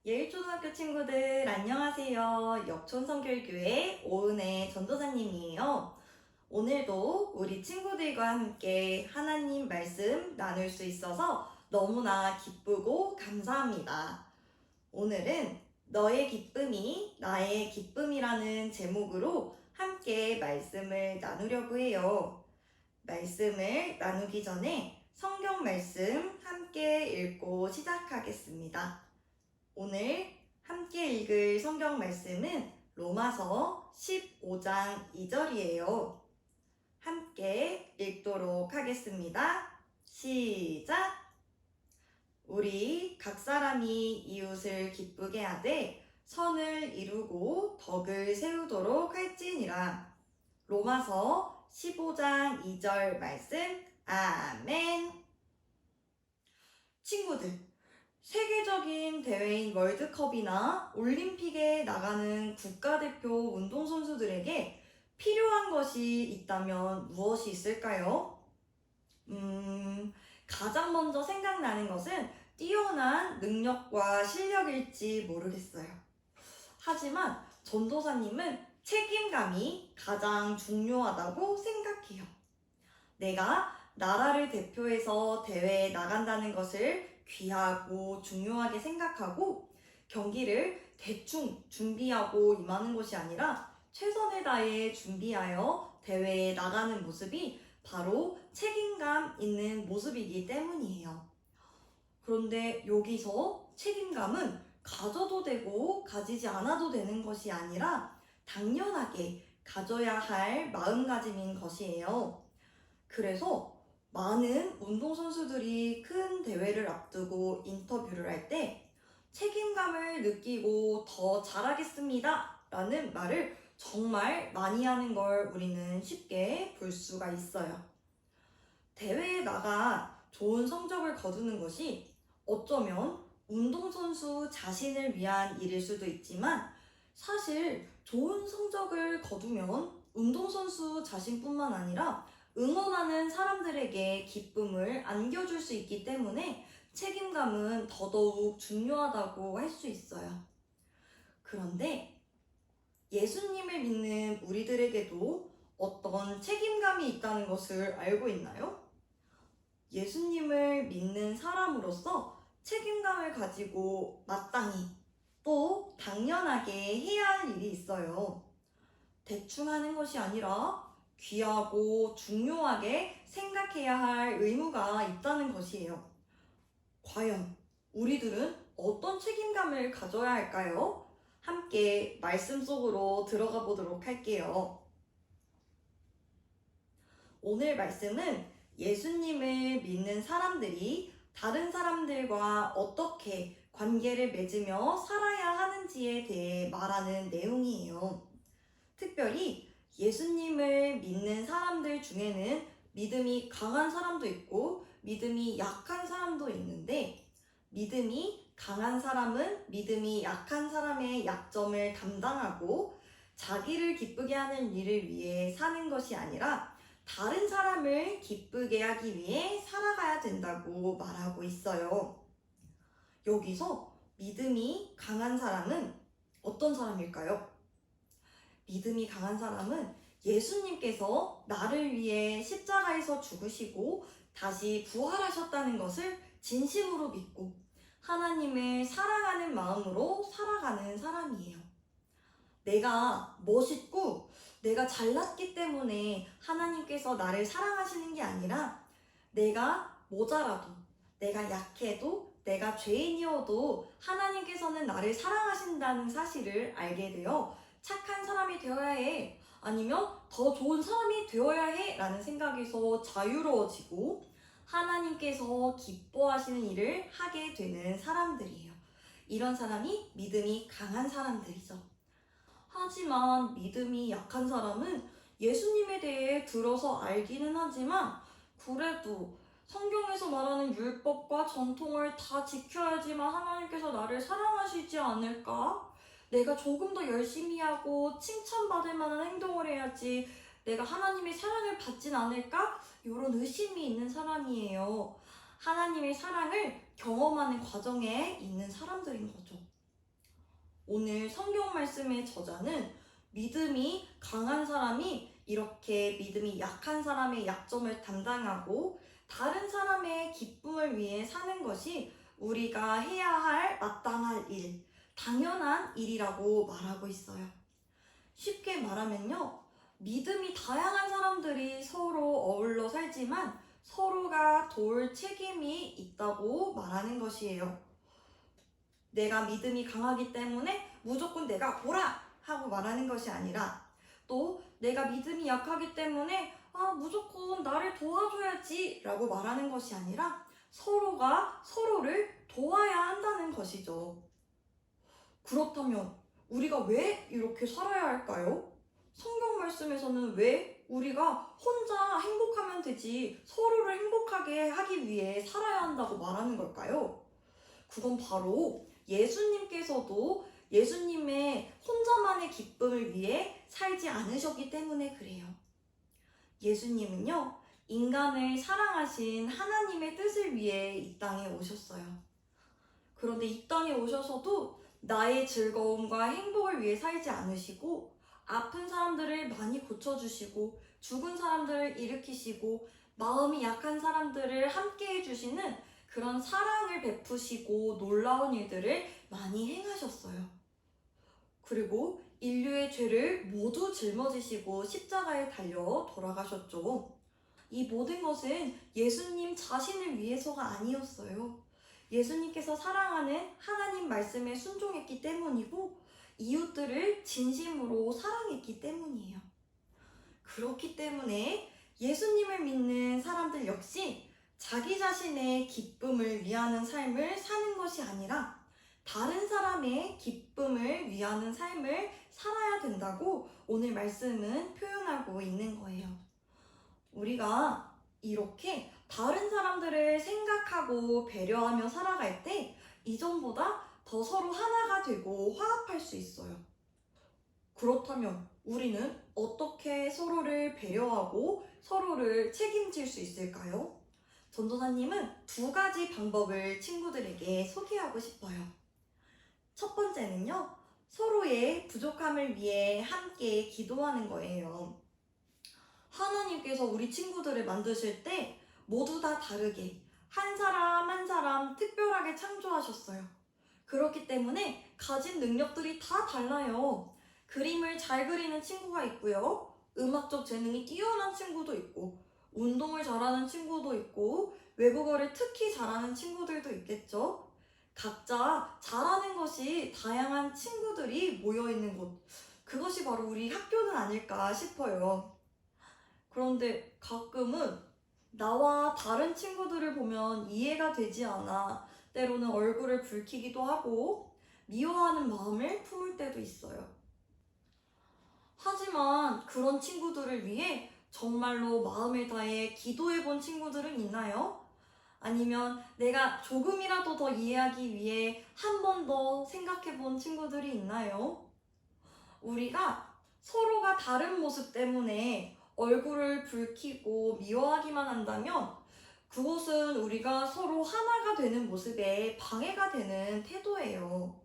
예일초등학교 친구들 안녕하세요. 역촌성결교회 오은혜 전도사님이에요. 오늘도 우리 친구들과 함께 하나님 말씀 나눌 수 있어서 너무나 기쁘고 감사합니다. 오늘은 너의 기쁨이 나의 기쁨이라는 제목으로 함께 말씀을 나누려고 해요. 말씀을 나누기 전에 성경 말씀 함께 읽고 시작하겠습니다. 오늘 함께 읽을 성경 말씀은 로마서 15장 2절이에요. 함께 읽도록 하겠습니다. 시작! 우리 각 사람이 이웃을 기쁘게 하되 선을 이루고 덕을 세우도록 할지니라. 로마서 15장 2절 말씀. 아멘. 친구들, 세계적인 대회인 월드컵이나 올림픽에 나가는 국가대표 운동선수들에게 필요한 것이 있다면 무엇이 있을까요? 가장 먼저 생각나는 것은 뛰어난 능력과 실력일지 모르겠어요. 하지만 전도사님은 책임감이 가장 중요하다고 생각해요. 내가 나라를 대표해서 대회에 나간다는 것을 귀하고 중요하게 생각하고 경기를 대충 준비하고 임하는 것이 아니라 최선을 다해 준비하여 대회에 나가는 모습이 바로 책임감 있는 모습이기 때문이에요. 그런데 여기서 책임감은 가져도 되고 가지지 않아도 되는 것이 아니라 당연하게 가져야 할 마음가짐인 것이에요. 그래서 많은 운동선수들이 큰 대회를 앞두고 인터뷰를 할 때 책임감을 느끼고 더 잘하겠습니다 라는 말을 정말 많이 하는 걸 우리는 쉽게 볼 수가 있어요. 대회에 나가 좋은 성적을 거두는 것이 어쩌면 운동선수 자신을 위한 일일 수도 있지만 사실 좋은 성적을 거두면 운동선수 자신뿐만 아니라 응원하는 사람들에게 기쁨을 안겨줄 수 있기 때문에 책임감은 더더욱 중요하다고 할 수 있어요. 그런데 예수님을 믿는 우리들에게도 어떤 책임감이 있다는 것을 알고 있나요? 예수님을 믿는 사람으로서 책임감을 가지고 마땅히 또 당연하게 해야 할 일이 있어요. 대충 하는 것이 아니라 귀하고 중요하게 생각해야 할 의무가 있다는 것이에요. 과연 우리들은 어떤 책임감을 가져야 할까요? 함께 말씀 속으로 들어가 보도록 할게요. 오늘 말씀은 예수님을 믿는 사람들이 다른 사람들과 어떻게 관계를 맺으며 살아야 하는지에 대해 말하는 내용이에요. 특별히 예수님을 믿는 사람들 중에는 믿음이 강한 사람도 있고 믿음이 약한 사람도 있는데 믿음이 강한 사람은 믿음이 약한 사람의 약점을 담당하고 자기를 기쁘게 하는 일을 위해 사는 것이 아니라 다른 사람을 기쁘게 하기 위해 살아가야 된다고 말하고 있어요. 여기서 믿음이 강한 사람은 어떤 사람일까요? 믿음이 강한 사람은 예수님께서 나를 위해 십자가에서 죽으시고 다시 부활하셨다는 것을 진심으로 믿고 하나님을 사랑하는 마음으로 살아가는 사람이에요. 내가 멋있고 내가 잘났기 때문에 하나님께서 나를 사랑하시는 게 아니라 내가 모자라도 내가 약해도 내가 죄인이어도 하나님께서는 나를 사랑하신다는 사실을 알게 되어 착한 사람이 되어야 해 아니면 더 좋은 사람이 되어야 해 라는 생각에서 자유로워지고 하나님께서 기뻐하시는 일을 하게 되는 사람들이에요. 이런 사람이 믿음이 강한 사람들이죠. 하지만 믿음이 약한 사람은 예수님에 대해 들어서 알기는 하지만 그래도 성경에서 말하는 율법과 전통을 다 지켜야지만 하나님께서 나를 사랑하시지 않을까? 내가 조금 더 열심히 하고 칭찬받을 만한 행동을 해야지 내가 하나님의 사랑을 받진 않을까? 이런 의심이 있는 사람이에요. 하나님의 사랑을 경험하는 과정에 있는 사람들인 거죠. 오늘 성경 말씀의 저자는 믿음이 강한 사람이 이렇게 믿음이 약한 사람의 약점을 담당하고 다른 사람의 기쁨을 위해 사는 것이 우리가 해야 할 마땅할 일, 당연한 일이라고 말하고 있어요. 쉽게 말하면요, 믿음이 다양한 사람들이 서로 어울러 살지만 서로가 도울 책임이 있다고 말하는 것이에요. 내가 믿음이 강하기 때문에 무조건 내가 보라! 하고 말하는 것이 아니라, 또 내가 믿음이 약하기 때문에 무조건 나를 도와줘야지 라고 말하는 것이 아니라 서로가 서로를 도와야 한다는 것이죠. 그렇다면 우리가 왜 이렇게 살아야 할까요? 성경 말씀에서는 왜 우리가 혼자 행복하면 되지 서로를 행복하게 하기 위해 살아야 한다고 말하는 걸까요? 그건 바로 예수님께서도 예수님의 혼자만의 기쁨을 위해 살지 않으셨기 때문에 그래요. 예수님은요, 인간을 사랑하신 하나님의 뜻을 위해 이 땅에 오셨어요. 그런데 이 땅에 오셔서도 나의 즐거움과 행복을 위해 살지 않으시고 아픈 사람들을 많이 고쳐주시고 죽은 사람들을 일으키시고 마음이 약한 사람들을 함께 해주시는 그런 사랑을 베푸시고 놀라운 일들을 많이 행하셨어요. 그리고 인류의 죄를 모두 짊어지시고 십자가에 달려 돌아가셨죠. 이 모든 것은 예수님 자신을 위해서가 아니었어요. 예수님께서 사랑하는 하나님 말씀에 순종했기 때문이고 이웃들을 진심으로 사랑했기 때문이에요. 그렇기 때문에 예수님을 믿는 사람들 역시 자기 자신의 기쁨을 위하는 삶을 사는 것이 아니라 다른 사람의 기쁨을 위하는 삶을 살아야 된다고 오늘 말씀은 표현하고 있는 거예요. 우리가 이렇게 다른 사람들을 생각하고 배려하며 살아갈 때 이전보다 더 서로 하나가 되고 화합할 수 있어요. 그렇다면 우리는 어떻게 서로를 배려하고 서로를 책임질 수 있을까요? 전도사님은 2가지 방법을 친구들에게 소개하고 싶어요. 첫 번째는요, 서로의 부족함을 위해 함께 기도하는 거예요. 하나님께서 우리 친구들을 만드실 때 모두 다 다르게 한 사람 한 사람 특별하게 창조하셨어요. 그렇기 때문에 가진 능력들이 다 달라요. 그림을 잘 그리는 친구가 있고요. 음악적 재능이 뛰어난 친구도 있고 운동을 잘하는 친구도 있고 외국어를 특히 잘하는 친구들도 있겠죠. 각자 잘하는 것이 다양한 친구들이 모여있는 곳, 그것이 바로 우리 학교는 아닐까 싶어요. 그런데 가끔은 나와 다른 친구들을 보면 이해가 되지 않아 때로는 얼굴을 붉히기도 하고 미워하는 마음을 품을 때도 있어요. 하지만 그런 친구들을 위해 정말로 마음을 다해 기도해본 친구들은 있나요? 아니면 내가 조금이라도 더 이해하기 위해 한 번 더 생각해본 친구들이 있나요? 우리가 서로가 다른 모습 때문에 얼굴을 붉히고 미워하기만 한다면 그것은 우리가 서로 하나가 되는 모습에 방해가 되는 태도예요.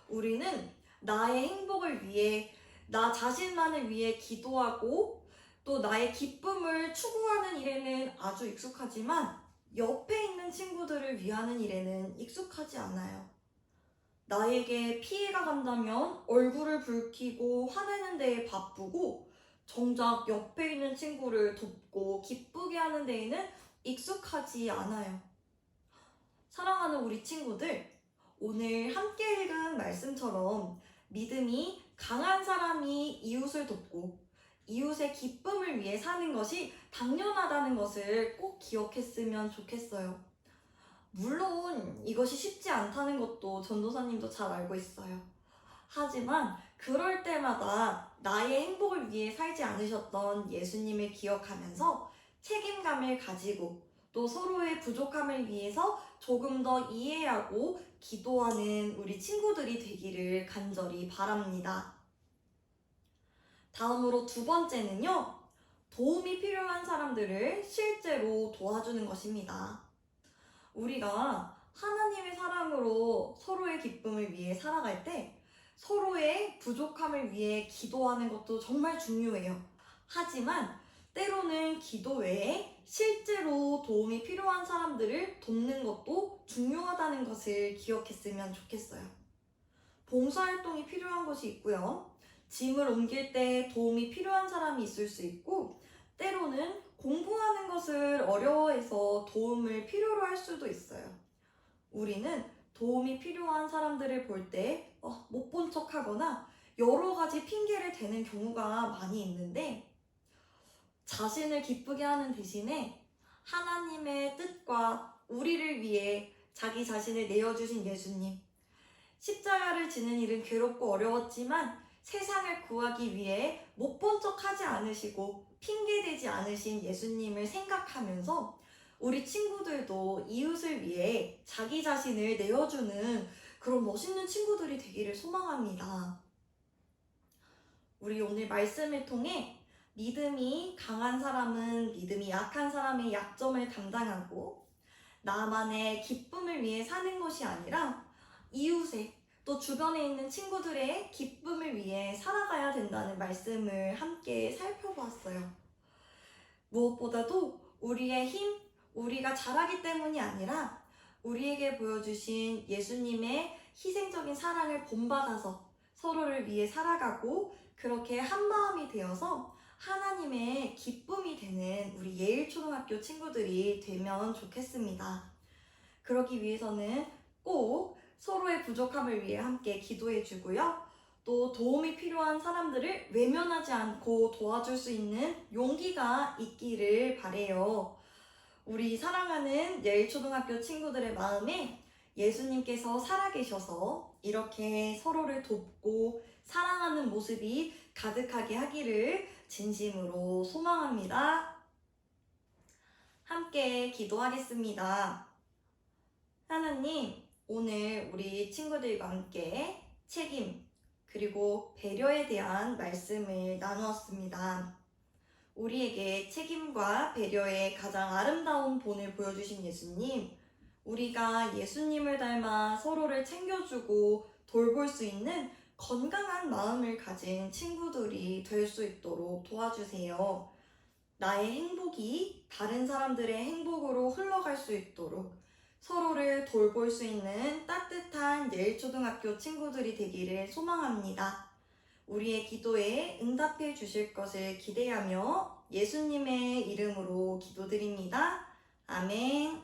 우리는 나의 행복을 위해, 나 자신만을 위해 기도하고 또 나의 기쁨을 추구하는 일에는 아주 익숙하지만 옆에 있는 친구들을 위하는 일에는 익숙하지 않아요. 나에게 피해가 간다면 얼굴을 붉히고 화내는 데에 바쁘고 정작 옆에 있는 친구를 돕고 기쁘게 하는 데에는 익숙하지 않아요. 사랑하는 우리 친구들, 오늘 함께 읽은 말씀처럼 믿음이 강한 사람이 이웃을 돕고 이웃의 기쁨을 위해 사는 것이 당연하다는 것을 꼭 기억했으면 좋겠어요. 물론 이것이 쉽지 않다는 것도 전도사님도 잘 알고 있어요. 하지만 그럴 때마다 나의 행복을 위해 살지 않으셨던 예수님을 기억하면서 책임감을 가지고 또 서로의 부족함을 위해서 조금 더 이해하고 기도하는 우리 친구들이 되기를 간절히 바랍니다. 다음으로 2번째는요, 도움이 필요한 사람들을 실제로 도와주는 것입니다. 우리가 하나님의 사랑으로 서로의 기쁨을 위해 살아갈 때 서로의 부족함을 위해 기도하는 것도 정말 중요해요. 하지만 때로는 기도 외에 실제로 도움이 필요한 사람들을 돕는 것도 중요하다는 것을 기억했으면 좋겠어요. 봉사활동이 필요한 것이 있고요. 짐을 옮길 때 도움이 필요한 사람이 있을 수 있고, 때로는 공부하는 것을 어려워해서 도움을 필요로 할 수도 있어요. 우리는 도움이 필요한 사람들을 볼 때 못 본 척 하거나 여러 가지 핑계를 대는 경우가 많이 있는데, 자신을 기쁘게 하는 대신에 하나님의 뜻과 우리를 위해 자기 자신을 내어주신 예수님, 십자가를 지는 일은 괴롭고 어려웠지만 세상을 구하기 위해 못 본 척 하지 않으시고 핑계대지 않으신 예수님을 생각하면서 우리 친구들도 이웃을 위해 자기 자신을 내어주는 그런 멋있는 친구들이 되기를 소망합니다. 우리 오늘 말씀을 통해 믿음이 강한 사람은 믿음이 약한 사람의 약점을 담당하고, 나만의 기쁨을 위해 사는 것이 아니라 이웃의 또 주변에 있는 친구들의 기쁨을 위해 살아가야 된다는 말씀을 함께 살펴보았어요. 무엇보다도 우리의 힘, 우리가 잘하기 때문이 아니라 우리에게 보여주신 예수님의 희생적인 사랑을 본받아서 서로를 위해 살아가고, 그렇게 한마음이 되어서 하나님의 기쁨이 되는 우리 예일초등학교 친구들이 되면 좋겠습니다. 그러기 위해서는 꼭 서로의 부족함을 위해 함께 기도해 주고요. 또 도움이 필요한 사람들을 외면하지 않고 도와줄 수 있는 용기가 있기를 바래요. 우리 사랑하는 예일초등학교 친구들의 마음에 예수님께서 살아계셔서 이렇게 서로를 돕고 사랑하는 모습이 가득하게 하기를 진심으로 소망합니다. 함께 기도하겠습니다. 하나님, 오늘 우리 친구들과 함께 책임 그리고 배려에 대한 말씀을 나누었습니다. 우리에게 책임과 배려의 가장 아름다운 본을 보여주신 예수님, 우리가 예수님을 닮아 서로를 챙겨주고 돌볼 수 있는 건강한 마음을 가진 친구들이 될 수 있도록 도와주세요. 나의 행복이 다른 사람들의 행복으로 흘러갈 수 있도록 서로를 돌볼 수 있는 따뜻한 예일초등학교 친구들이 되기를 소망합니다. 우리의 기도에 응답해 주실 것을 기대하며 예수님의 이름으로 기도드립니다. 아멘.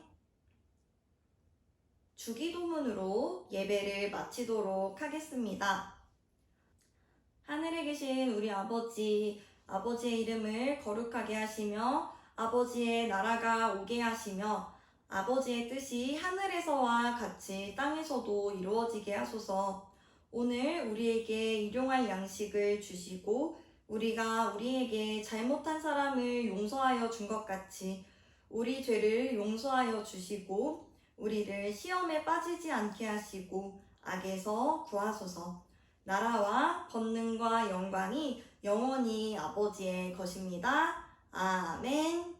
주기도문으로 예배를 마치도록 하겠습니다. 하늘에 계신 우리 아버지, 아버지의 이름을 거룩하게 하시며 아버지의 나라가 오게 하시며 아버지의 뜻이 하늘에서와 같이 땅에서도 이루어지게 하소서. 오늘 우리에게 일용할 양식을 주시고 우리가 우리에게 잘못한 사람을 용서하여 준 것 같이 우리 죄를 용서하여 주시고 우리를 시험에 빠지지 않게 하시고 악에서 구하소서. 나라와 권능과 영광이 영원히 아버지의 것입니다. 아멘.